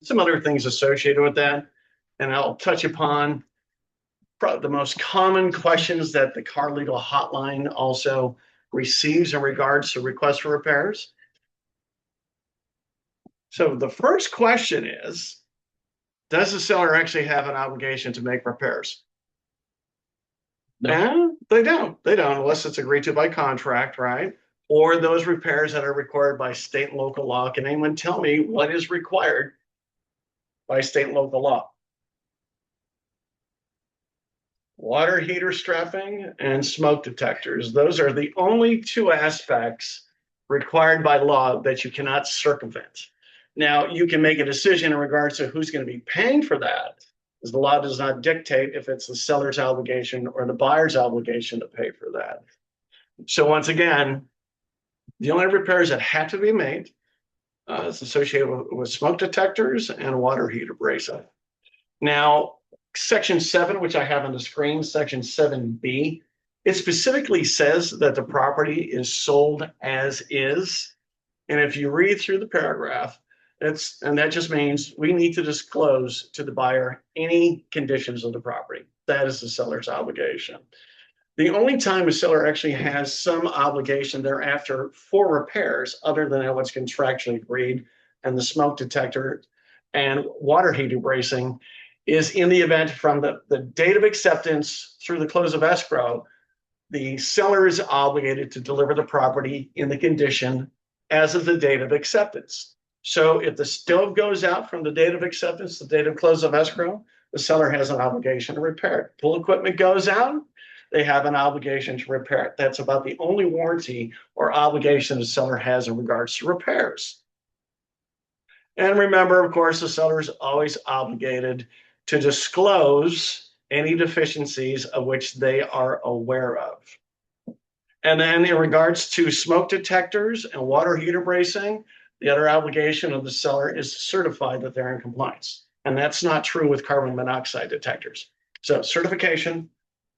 some other things associated with that. And I'll touch upon the most common questions that the car legal hotline also receives in regards to requests for repairs. So the first question is, does the seller actually have an obligation to make repairs? No. And they don't, unless it's agreed to by contract, right? Or those repairs that are required by state and local law. Can anyone tell me what is required by state and local law? Water heater strapping and smoke detectors. Those are the only two aspects required by law that you cannot circumvent. Now, you can make a decision in regards to who's going to be paying for that, because the law does not dictate if it's the seller's obligation or the buyer's obligation to pay for that. So once again, the only repairs that have to be made is associated with smoke detectors and water heater bracing. Now, Section 7, which I have on the screen, Section 7B, it specifically says that the property is sold as is. And if you read through the paragraph, and that just means we need to disclose to the buyer any conditions of the property. That is the seller's obligation. The only time a seller actually has some obligation thereafter for repairs, other than what's contractually agreed, and the smoke detector and water heater bracing, is in the event from the date of acceptance through the close of escrow, the seller is obligated to deliver the property in the condition as of the date of acceptance. So if the stove goes out from the date of acceptance, the date of close of escrow, the seller has an obligation to repair it. Pool equipment goes out, they have an obligation to repair it. That's about the only warranty or obligation the seller has in regards to repairs. And remember, of course, the seller is always obligated to disclose any deficiencies of which they are aware of. And then in regards to smoke detectors and water heater bracing, the other obligation of the seller is to certify that they're in compliance. And that's not true with carbon monoxide detectors. So certification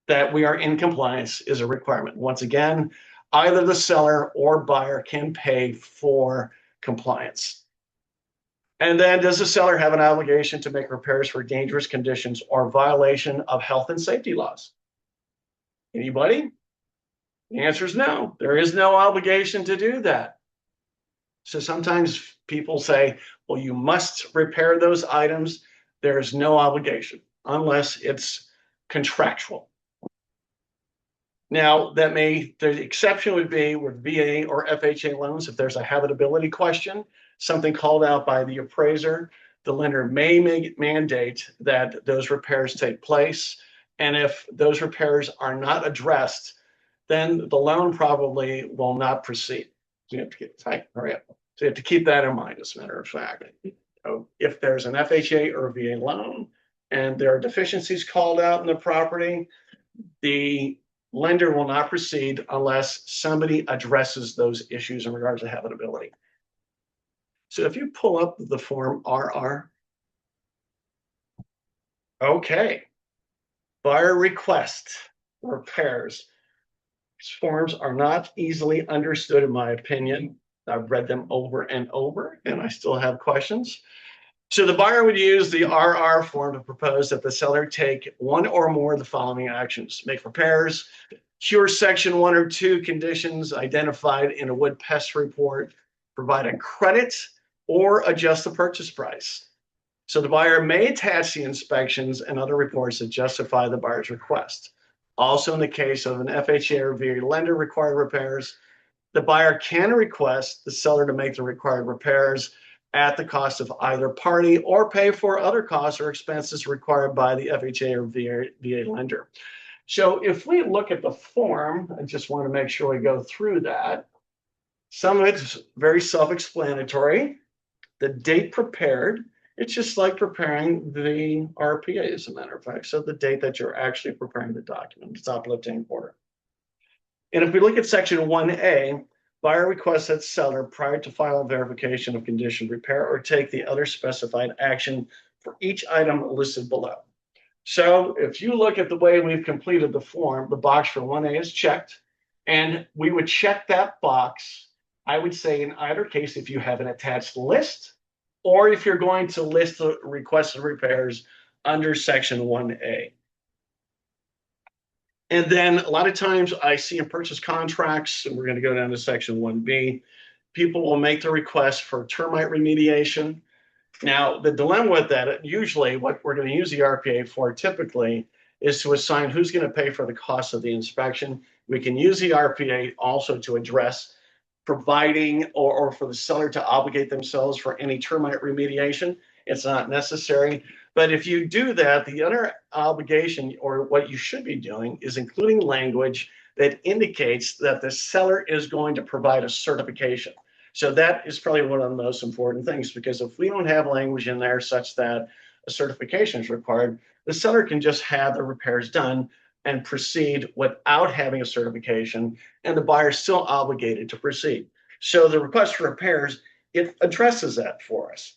that we are in compliance is a requirement. Once again, either the seller or buyer can pay for compliance. And then does the seller have an obligation to make repairs for dangerous conditions or violation of health and safety laws? Anybody? The answer is no. There is no obligation to do that. So sometimes people say, well, you must repair those items. There is no obligation unless it's contractual. Now, the exception would be with VA or FHA loans. If there's a habitability question, something called out by the appraiser, the lender may mandate that those repairs take place. And if those repairs are not addressed, then the loan probably will not proceed. So you have to get tight. Hurry up. So you have to keep that in mind, as a matter of fact. So if there's an FHA or a VA loan and there are deficiencies called out in the property, the lender will not proceed unless somebody addresses those issues in regards to habitability. So if you pull up the form RR, okay, buyer request repairs. These forms are not easily understood, in my opinion. I've read them over and over, and I still have questions. So the buyer would use the RR form to propose that the seller take one or more of the following actions: make repairs, cure section 1 or 2 conditions identified in a wood pest report, provide a credit, or adjust the purchase price. So the buyer may attach the inspections and other reports that justify the buyer's request. Also, in the case of an FHA or VA lender required repairs, the buyer can request the seller to make the required repairs at the cost of either party or pay for other costs or expenses required by the FHA or VA lender. So if we look at the form, I just want to make sure we go through that. Some of it's very self-explanatory. The date prepared, it's just like preparing the RPA, as a matter of fact. So the date that you're actually preparing the document, it's top left-hand corner. And if we look at section 1A, buyer requests that seller, prior to final verification of condition, repair or take the other specified action for each item listed below. So if you look at the way we've completed the form, the box for 1A is checked, and we would check that box, I would say in either case, if you have an attached list or if you're going to list the requested repairs under section 1A. And then a lot of times I see in purchase contracts, and we're going to go down to section 1B, people will make the request for termite remediation. Now, the dilemma with that, usually what we're going to use the RPA for typically is to assign who's going to pay for the cost of the inspection. We can use the RPA also to address providing or for the seller to obligate themselves for any termite remediation. It's not necessary. But if you do that, the other obligation or what you should be doing is including language that indicates that the seller is going to provide a certification. So that is probably one of the most important things, because if we don't have language in there such that a certification is required, the seller can just have the repairs done and proceed without having a certification, and the buyer is still obligated to proceed. So the request for repairs, it addresses that for us.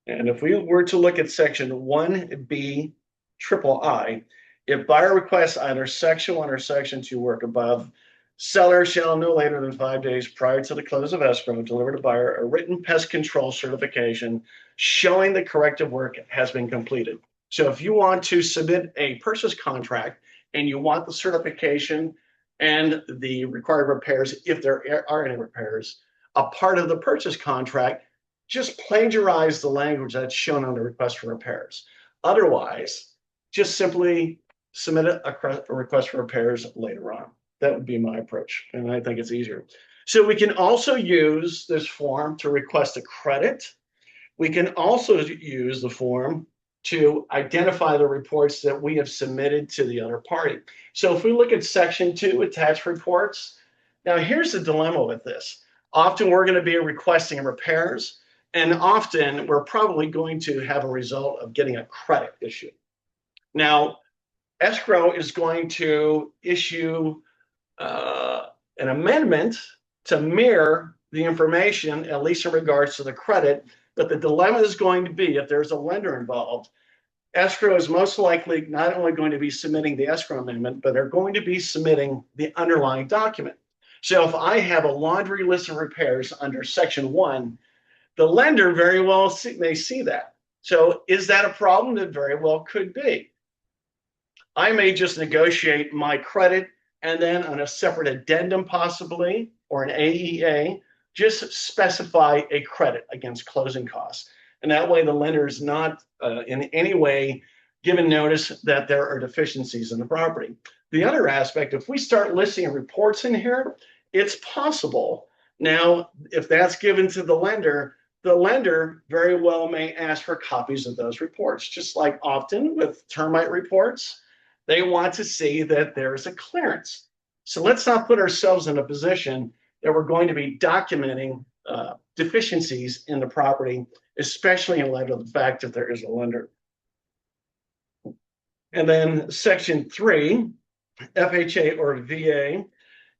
And if we were to look at section 1B triple I, if buyer requests either section 1 or section 2 work above, seller shall no later than 5 days prior to the close of escrow deliver to buyer a written pest control certification showing the corrective work has been completed. So if you want to submit a purchase contract and you want the certification and the required repairs, if there are any repairs, a part of the purchase contract, just plagiarize the language that's shown on the request for repairs. Otherwise, just simply submit a request for repairs later on. That would be my approach, and I think it's easier. So we can also use this form to request a credit. We can also use the form to identify the reports that we have submitted to the other party. So if we look at section 2, attached reports, now here's the dilemma with this. Often we're going to be requesting repairs, and often we're probably going to have a result of getting a credit issued. Now, escrow is going to issue an amendment to mirror the information, at least in regards to the credit. But the dilemma is going to be, if there's a lender involved, escrow is most likely not only going to be submitting the escrow amendment, but they're going to be submitting the underlying document. So if I have a laundry list of repairs under section 1, the lender very well may see that. So is that a problem? It very well could be. I may just negotiate my credit and then on a separate addendum possibly, or an AEA, just specify a credit against closing costs. And that way the lender is not in any way given notice that there are deficiencies in the property. The other aspect, if we start listing reports in here, it's possible. Now, if that's given to the lender very well may ask for copies of those reports, just like often with termite reports. They want to see that there's a clearance. So let's not put ourselves in a position that we're going to be documenting deficiencies in the property, especially in light of the fact that there is a lender. And then section 3, FHA or VA.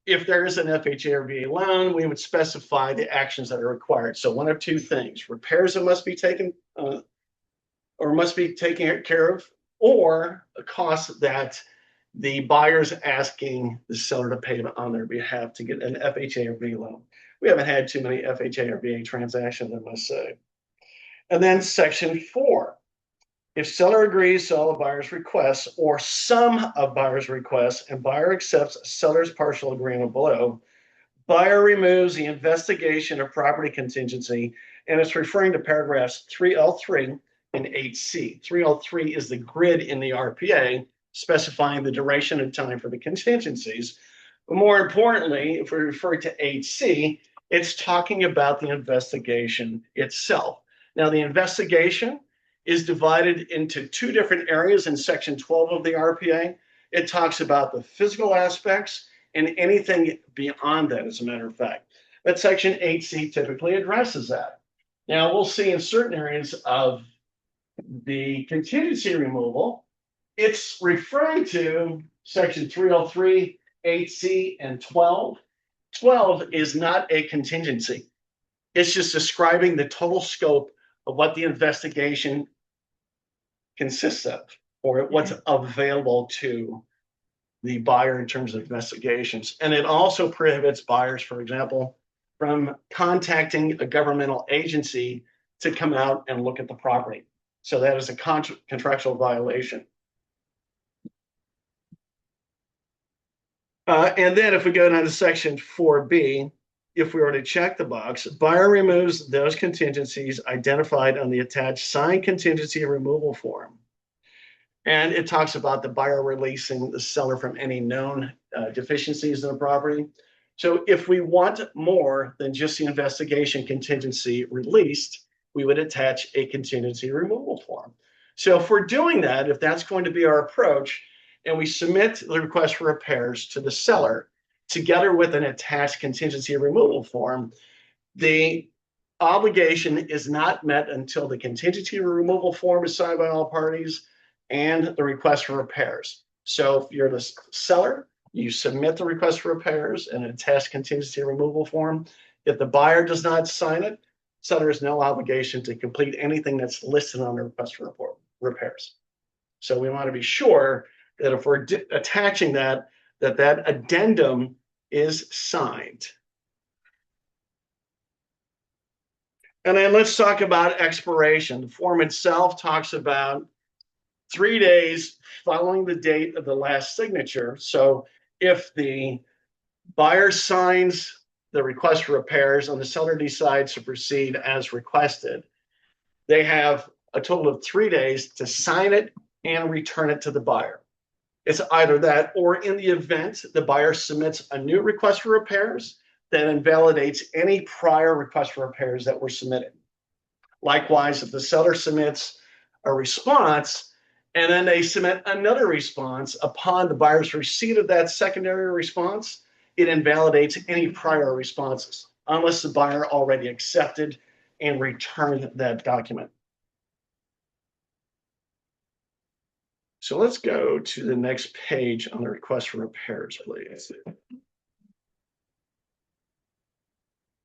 If there is an FHA or VA loan, we would specify the actions that are required. So one of two things: repairs that must be taken care of, or a cost that the buyer's asking the seller to pay on their behalf to get an FHA or VA loan. We haven't had too many FHA or VA transactions, I must say. And then section 4, if seller agrees to all of buyer's requests or some of buyer's requests and buyer accepts seller's partial agreement below, buyer removes the investigation of property contingency, and it's referring to paragraphs 3L3 and 8C. 3L3 is the grid in the RPA specifying the duration of time for the contingencies. But more importantly, if we refer to 8C, it's talking about the investigation itself. Now, the investigation is divided into 2 different areas in section 12 of the RPA. It talks about the physical aspects and anything beyond that, as a matter of fact. But section 8C typically addresses that. Now, we'll see in certain areas of the contingency removal, it's referring to section 303, 8C, and 12. 12 is not a contingency. It's just describing the total scope of what the investigation consists of, or what's available to the buyer in terms of investigations. And it also prohibits buyers, for example, from contacting a governmental agency to come out and look at the property. So that is a contractual violation. And then if we go down to section 4B, if we were to check the box, buyer removes those contingencies identified on the attached signed contingency removal form. And it talks about the buyer releasing the seller from any known deficiencies in the property. So if we want more than just the investigation contingency released, we would attach a contingency removal form. So if we're doing that, if that's going to be our approach, and we submit the request for repairs to the seller together with an attached contingency removal form, the obligation is not met until the contingency removal form is signed by all parties and the request for repairs. So if you're the seller, you submit the request for repairs and an attached contingency removal form. If the buyer does not sign it, seller has no obligation to complete anything that's listed on the request for repairs. So we want to be sure that if we're attaching that addendum is signed. And then let's talk about expiration. The form itself talks about 3 days following the date of the last signature. So if the buyer signs the request for repairs and the seller decides to proceed as requested, they have a total of 3 days to sign it and return it to the buyer. It's either that, or in the event the buyer submits a new request for repairs that invalidates any prior request for repairs that were submitted. Likewise, if the seller submits a response and then they submit another response upon the buyer's receipt of that secondary response, it invalidates any prior responses unless the buyer already accepted and returned that document. So let's go to the next page on the request for repairs, please.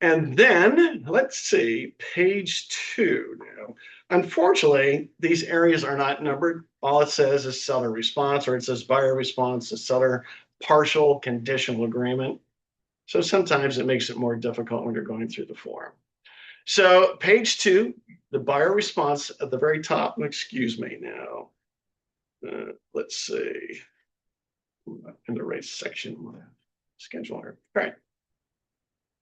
And then let's see, page 2 now. Unfortunately, these areas are not numbered. All it says is seller response, or it says buyer response to seller partial conditional agreement. So sometimes it makes it more difficult when you're going through the form. So page 2, the buyer response at the very top, excuse me now. Let's see, in the right section, scheduler. All right.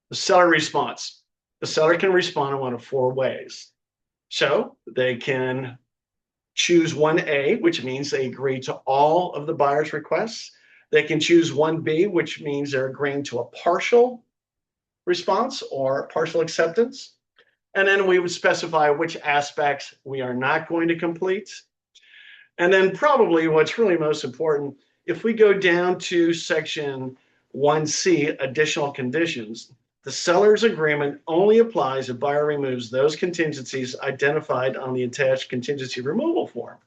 The seller response. The seller can respond in one of 4 ways. So they can choose 1A, which means they agree to all of the buyer's requests. They can choose 1B, which means they're agreeing to a partial response or partial acceptance. And then we would specify which aspects we are not going to complete. And then probably what's really most important, if we go down to section 1C, additional conditions, the seller's agreement only applies if buyer removes those contingencies identified on the attached contingency removal form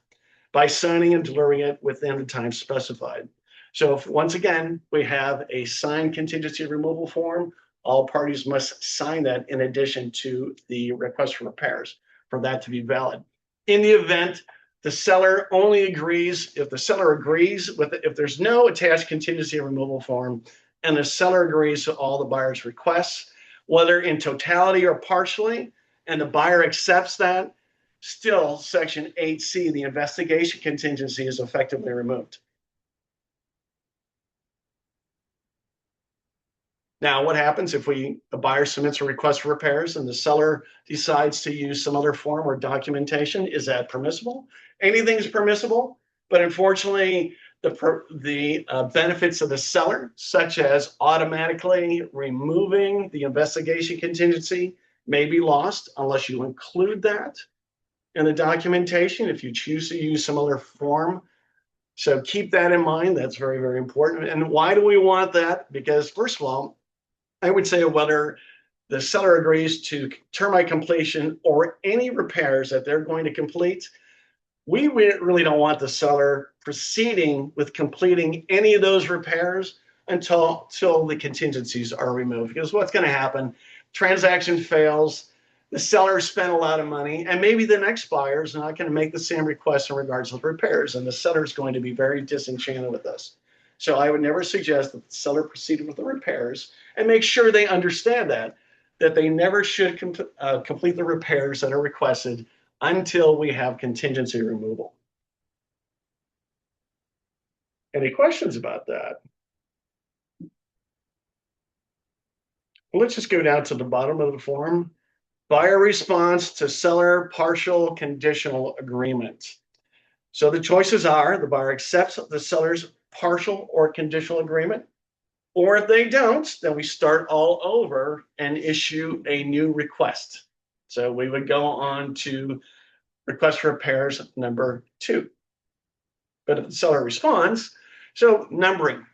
by signing and delivering it within the time specified. So if, once again, we have a signed contingency removal form, all parties must sign that in addition to the request for repairs for that to be valid. In the event the seller only agrees, if the seller agrees with it, if there's no attached contingency removal form and the seller agrees to all the buyer's requests, whether in totality or partially, and the buyer accepts that, still section 8C, the investigation contingency, is effectively removed. Now, what happens if a buyer submits a request for repairs and the seller decides to use some other form or documentation? Is that permissible? Anything is permissible, but unfortunately, the benefits of the seller, such as automatically removing the investigation contingency, may be lost unless you include that in the documentation if you choose to use some other form. So keep that in mind. That's very, very important. And why do we want that? Because first of all, I would say whether the seller agrees to termite completion or any repairs that they're going to complete, we really don't want the seller proceeding with completing any of those repairs until the contingencies are removed. Because what's going to happen, transaction fails, the seller spent a lot of money, and maybe the next buyer is not going to make the same request in regards to repairs, and the seller is going to be very disenchanted with us. So I would never suggest that the seller proceed with the repairs, and make sure they understand that. that they never should complete the repairs that are requested until we have contingency removal. Any questions about that? Well, let's just go down to the bottom of the form. Buyer response to seller partial conditional agreement. So the choices are the buyer accepts the seller's partial or conditional agreement, or if they don't, then we start all over and issue a new request. So we would go on to request for repairs number 2. But if the seller responds, so numbering,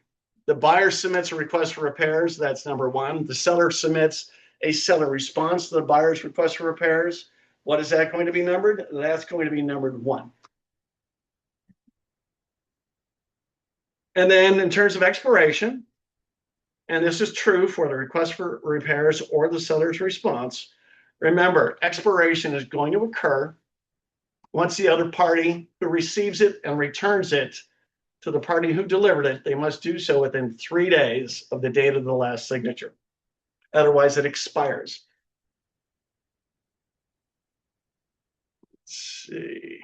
the buyer submits a request for repairs, that's number 1. The seller submits a seller response to the buyer's request for repairs. What is that going to be numbered? That's going to be numbered 1. And then in terms of expiration, and this is true for the request for repairs or the seller's response, remember, expiration is going to occur once the other party who receives it and returns it to the party who delivered it, they must do so within 3 days of the date of the last signature. Otherwise, it expires. Let's see.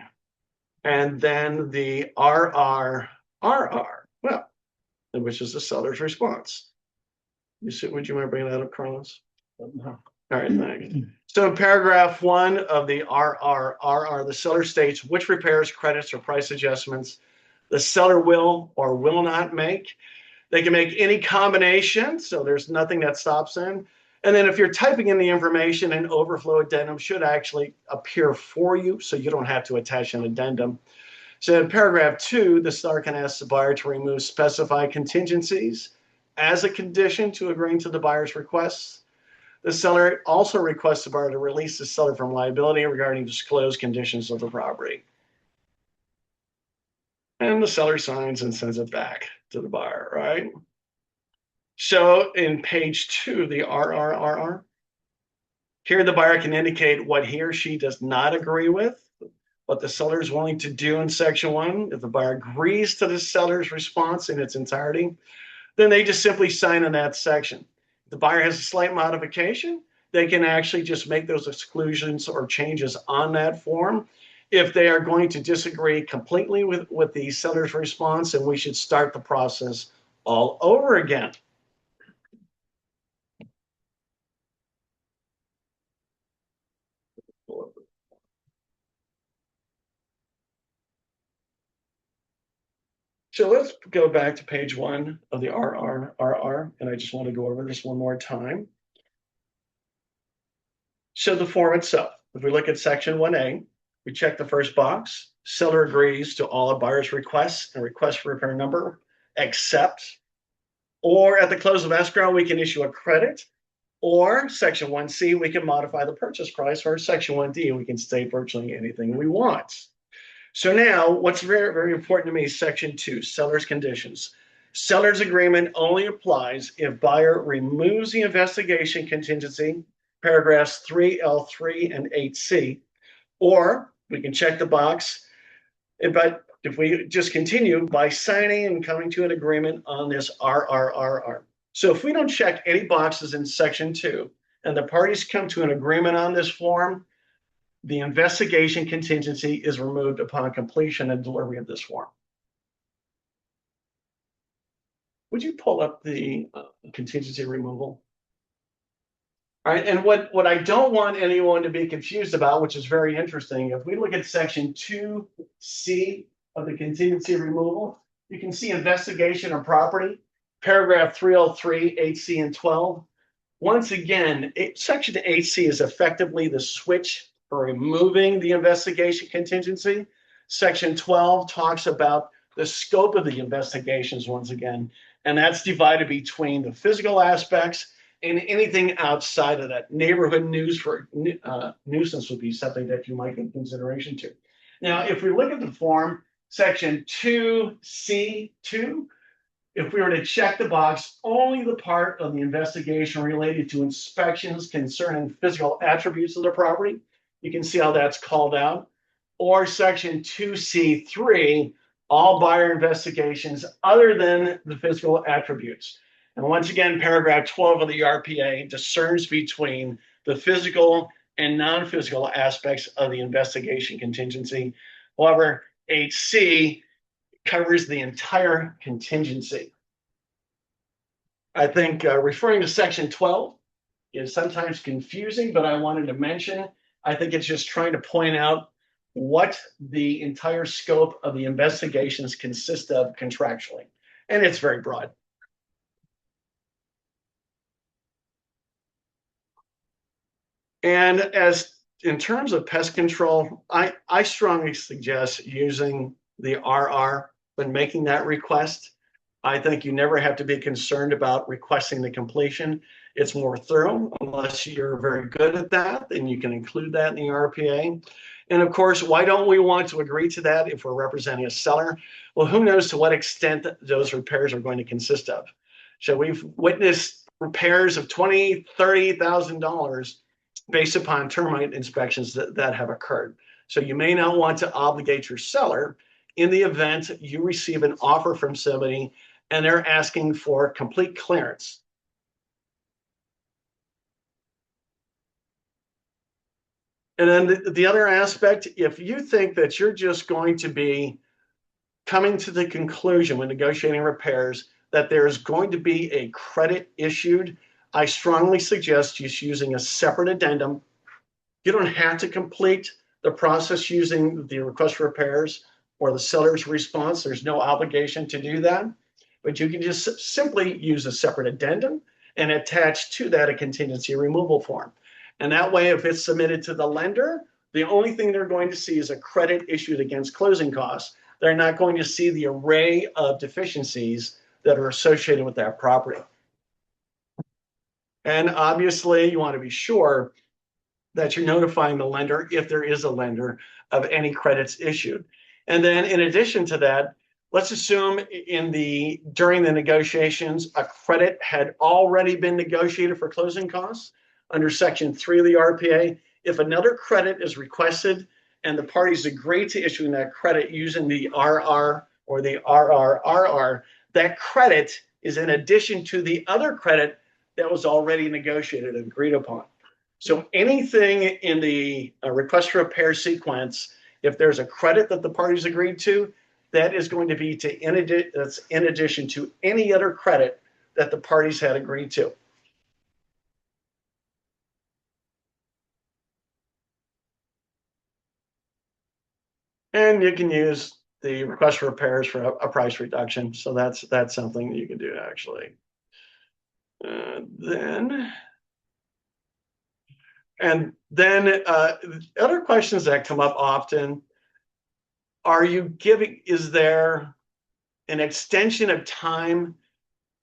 And then the RRRR, well, which is the seller's response. Would you mind bringing that up, Carlos? No. All right, thanks. So in paragraph 1 of the RRRR, the seller states which repairs, credits, or price adjustments the seller will or will not make. They can make any combination, so there's nothing that stops them. And then if you're typing in the information, an overflow addendum should actually appear for you, so you don't have to attach an addendum. So in paragraph 2, the seller can ask the buyer to remove specified contingencies as a condition to agreeing to the buyer's requests. The seller also requests the buyer to release the seller from liability regarding disclosed conditions of the property. And the seller signs and sends it back to the buyer, right? So in page 2, the RRRR, here the buyer can indicate what he or she does not agree with, what the seller is willing to do in section 1. If the buyer agrees to the seller's response in its entirety, then they just simply sign in that section. If the buyer has a slight modification, they can actually just make those exclusions or changes on that form. If they are going to disagree completely with the seller's response, then we should start the process all over again. So let's go back to page 1 of the RRRR, and I just want to go over this one more time. So the form itself, if we look at section 1A, we check the first box. Seller agrees to all a buyer's requests and request for repair number, except, or at the close of escrow, we can issue a credit, or section 1C, we can modify the purchase price, or section 1D, we can state virtually anything we want. So now what's very, very important to me is section 2, seller's conditions. Seller's agreement only applies if buyer removes the investigation contingency, paragraphs 3L3 and 8C, or we can check the box, but if we just continue by signing and coming to an agreement on this RRRR. So if we don't check any boxes in section 2 and the parties come to an agreement on this form, the investigation contingency is removed upon completion and delivery of this form. Would you pull up the contingency removal? All right, and what I don't want anyone to be confused about, which is very interesting, if we look at section 2C of the contingency removal, you can see investigation of property, paragraph 303, 8C, and 12. Once again, section 8C is effectively the switch for removing the investigation contingency. Section 12 talks about the scope of the investigations once again, and that's divided between the physical aspects and anything outside of that. Neighborhood news for nuisance would be something that you might give consideration to. Now, if we look at the form, section 2C2, if we were to check the box, only the part of the investigation related to inspections concerning physical attributes of the property, you can see how that's called out. Or section 2C3, all buyer investigations other than the physical attributes. And once again, paragraph 12 of the RPA discerns between the physical and non-physical aspects of the investigation contingency. However, HC covers the entire contingency. I think referring to section 12 is sometimes confusing, but I wanted to mention, I think it's just trying to point out what the entire scope of the investigations consist of contractually. And it's very broad. And as in terms of pest control, I strongly suggest using the RR when making that request. I think you never have to be concerned about requesting the completion. It's more thorough. Unless you're very good at that, then you can include that in the RPA. And of course, why don't we want to agree to that if we're representing a seller? Well, who knows to what extent those repairs are going to consist of. So we've witnessed repairs of $20,000, $30,000 based upon termite inspections that have occurred. So you may not want to obligate your seller in the event you receive an offer from somebody and they're asking for complete clearance. And then the other aspect, if you think that you're just going to be coming to the conclusion when negotiating repairs that there's going to be a credit issued, I strongly suggest just using a separate addendum. You don't have to complete the process using the request for repairs or the seller's response. There's no obligation to do that, but you can just simply use a separate addendum and attach to that a contingency removal form. And that way, if it's submitted to the lender, the only thing they're going to see is a credit issued against closing costs. They're not going to see the array of deficiencies that are associated with that property. And obviously, you want to be sure that you're notifying the lender, if there is a lender, of any credits issued. And then in addition to that, let's assume during the negotiations, a credit had already been negotiated for closing costs under section 3 of the RPA. If another credit is requested and the parties agree to issuing that credit using the RR or the RRRR, that credit is in addition to the other credit that was already negotiated and agreed upon. So anything in the request for repair sequence, if there's a credit that the parties agreed to, that is going to be that's in addition to any other credit that the parties had agreed to. And you can use the request for repairs for a price reduction. So that's something that you can do actually. Other questions that come up often, is there an extension of time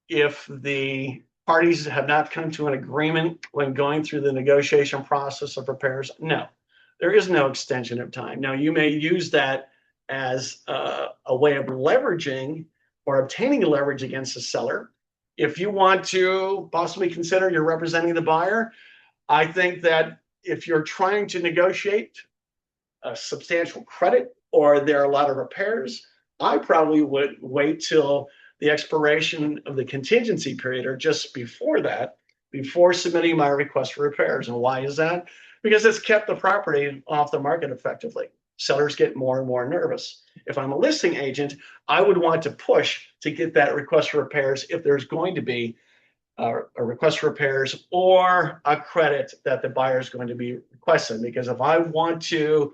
if the parties have not come to an agreement when going through the negotiation process of repairs? No, there is no extension of time. Now, you may use that as a way of leveraging or obtaining leverage against the seller. If you want to possibly consider you're representing the buyer, I think that if you're trying to negotiate a substantial credit or there are a lot of repairs, I probably would wait till the expiration of the contingency period or just before that, before submitting my request for repairs. And why is that? Because it's kept the property off the market effectively. Sellers get more and more nervous. If I'm a listing agent, I would want to push to get that request for repairs if there's going to be a request for repairs or a credit that the buyer is going to be requesting. Because if I want to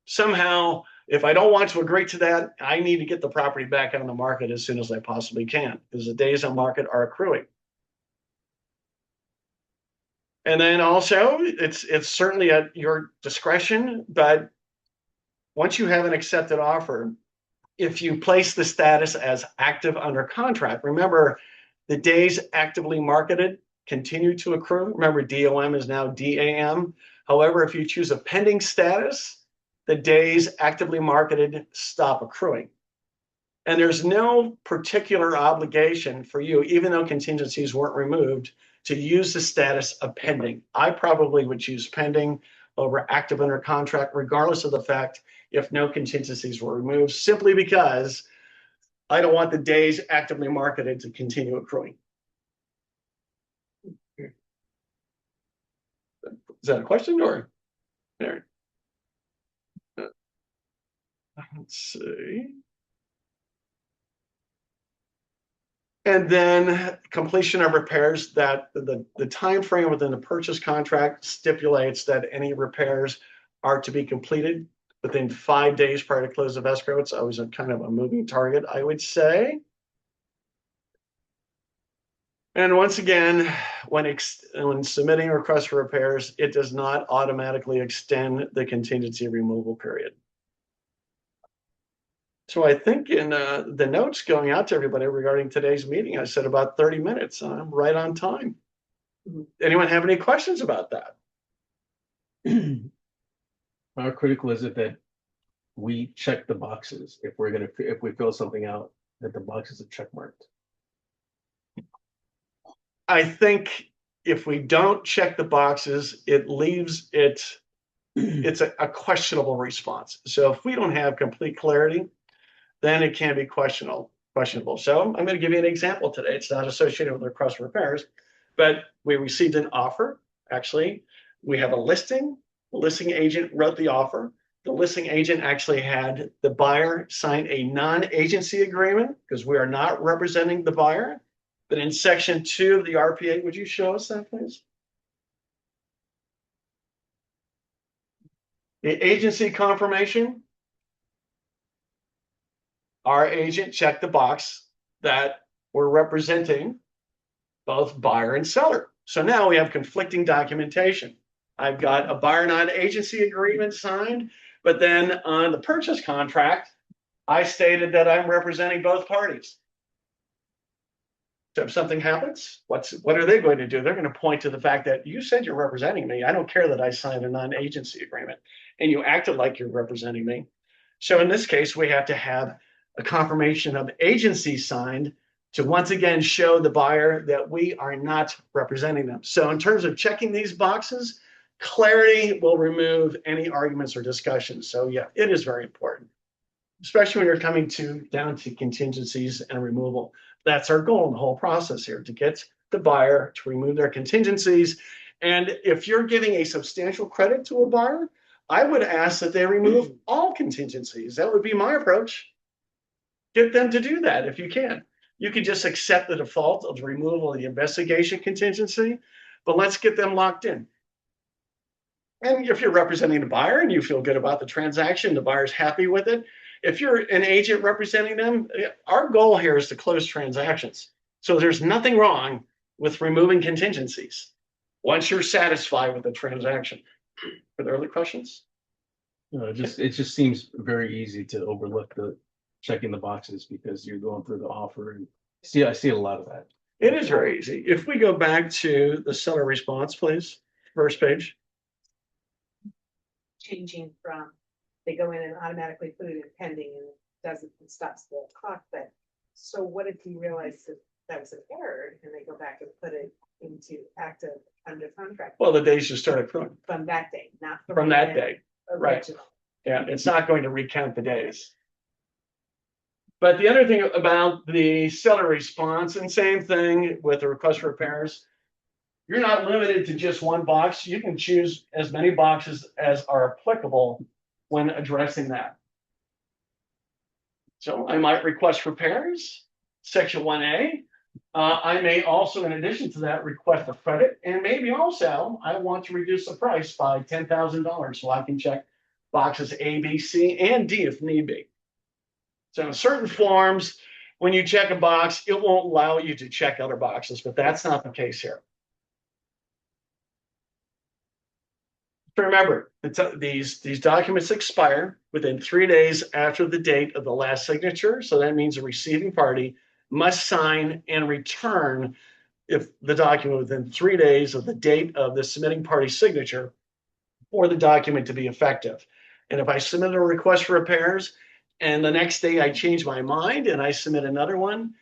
somehow, if I don't want to agree to that, I need to get the property back on the market as soon as I possibly can, because the days on market are accruing. And then also, it's certainly at your discretion, but once you have an accepted offer, if you place the status as active under contract, remember the days actively marketed continue to accrue. Remember, DOM is now DAM. However, if you choose a pending status, the days actively marketed stop accruing. And there's no particular obligation for you, even though contingencies weren't removed, to use the status of pending. I probably would choose pending over active under contract, regardless of the fact if no contingencies were removed, simply because I don't want the days actively marketed to continue accruing. Is that a question or? There. Let's see. And then completion of repairs, that the time frame within the purchase contract stipulates that any repairs are to be completed within 5 days prior to close of escrow. It's always a kind of a moving target, I would say. And once again, when submitting a request for repairs, it does not automatically extend the contingency removal period. So I think in the notes going out to everybody regarding today's meeting, I said about 30 minutes. I'm right on time. Anyone have any questions about that? How critical is it that we check the boxes if we fill something out, that the boxes are check marked? I think if we don't check the boxes, it leaves it's a questionable response. So if we don't have complete clarity, then it can be questionable. So I'm going to give you an example today. It's not associated with request for repairs, but we received an offer. Actually, we have a listing. The listing agent wrote the offer. The listing agent actually had the buyer sign a non-agency agreement because we are not representing the buyer. But in section 2 of the RPA, would you show us that, please? The agency confirmation. Our agent checked the box that we're representing both buyer and seller. So now we have conflicting documentation. I've got a buyer non-agency agreement signed, but then on the purchase contract, I stated that I'm representing both parties. So if something happens, what are they going to do? They're going to point to the fact that you said you're representing me. I don't care that I signed a non-agency agreement and you acted like you're representing me. So in this case, we have to have a confirmation of agency signed to once again show the buyer that we are not representing them. So in terms of checking these boxes, clarity will remove any arguments or discussions. So yeah, it is very important, especially when you're coming down to contingencies and removal. That's our goal in the whole process here, to get the buyer to remove their contingencies. And if you're giving a substantial credit to a buyer, I would ask that they remove all contingencies. That would be my approach. Get them to do that if you can. You can just accept the default of the removal of the investigation contingency, but let's get them locked in. And if you're representing the buyer and you feel good about the transaction, the buyer's happy with it, if you're an agent representing them, our goal here is to close transactions. So there's nothing wrong with removing contingencies once you're satisfied with the transaction. Are there other questions? No, it just seems very easy to overlook the checking the boxes because you're going through the offer, and I see a lot of that. It is very easy. If we go back to the seller response, please, first page. Changing from, they go in and automatically put it in pending and it stops the clock. But so what if you realize that was an error and they go back and put it into active under contract? Well, the days just start accruing From that day, not from that day. original. Right. Yeah, it's not going to recount the days. But the other thing about the seller response, and same thing with the request for repairs, you're not limited to just one box. You can choose as many boxes as are applicable when addressing that. So I might request repairs, section 1A. I may also, in addition to that, request a credit, and maybe also I want to reduce the price by $10,000 so I can check boxes A, B, C, and D if need be. So in certain forms, when you check a box, it won't allow you to check other boxes, but that's not the case here. Remember, these documents expire within 3 days after the date of the last signature. So that means the receiving party must sign and return if the document within 3 days of the date of the submitting party's signature for the document to be effective. And if I submit a request for repairs and the next day I change my mind and I submit another one,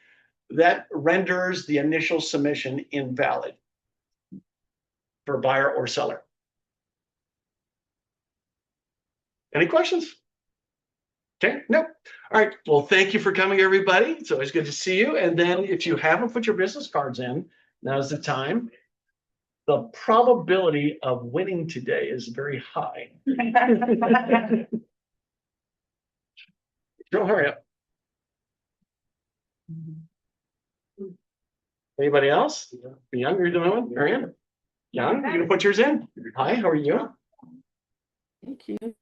that renders the initial submission invalid for buyer or seller. Any questions? Okay, nope. All right, well, thank you for coming, everybody. It's always good to see you. And then if you haven't put your business cards in, now's the time. the probability of winning today is very high. Don't hurry up. Anybody else? Younger than one? Marianne? Young, you gonna put yours in? Hi, how are you? Thank you. Come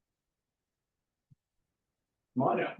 on out.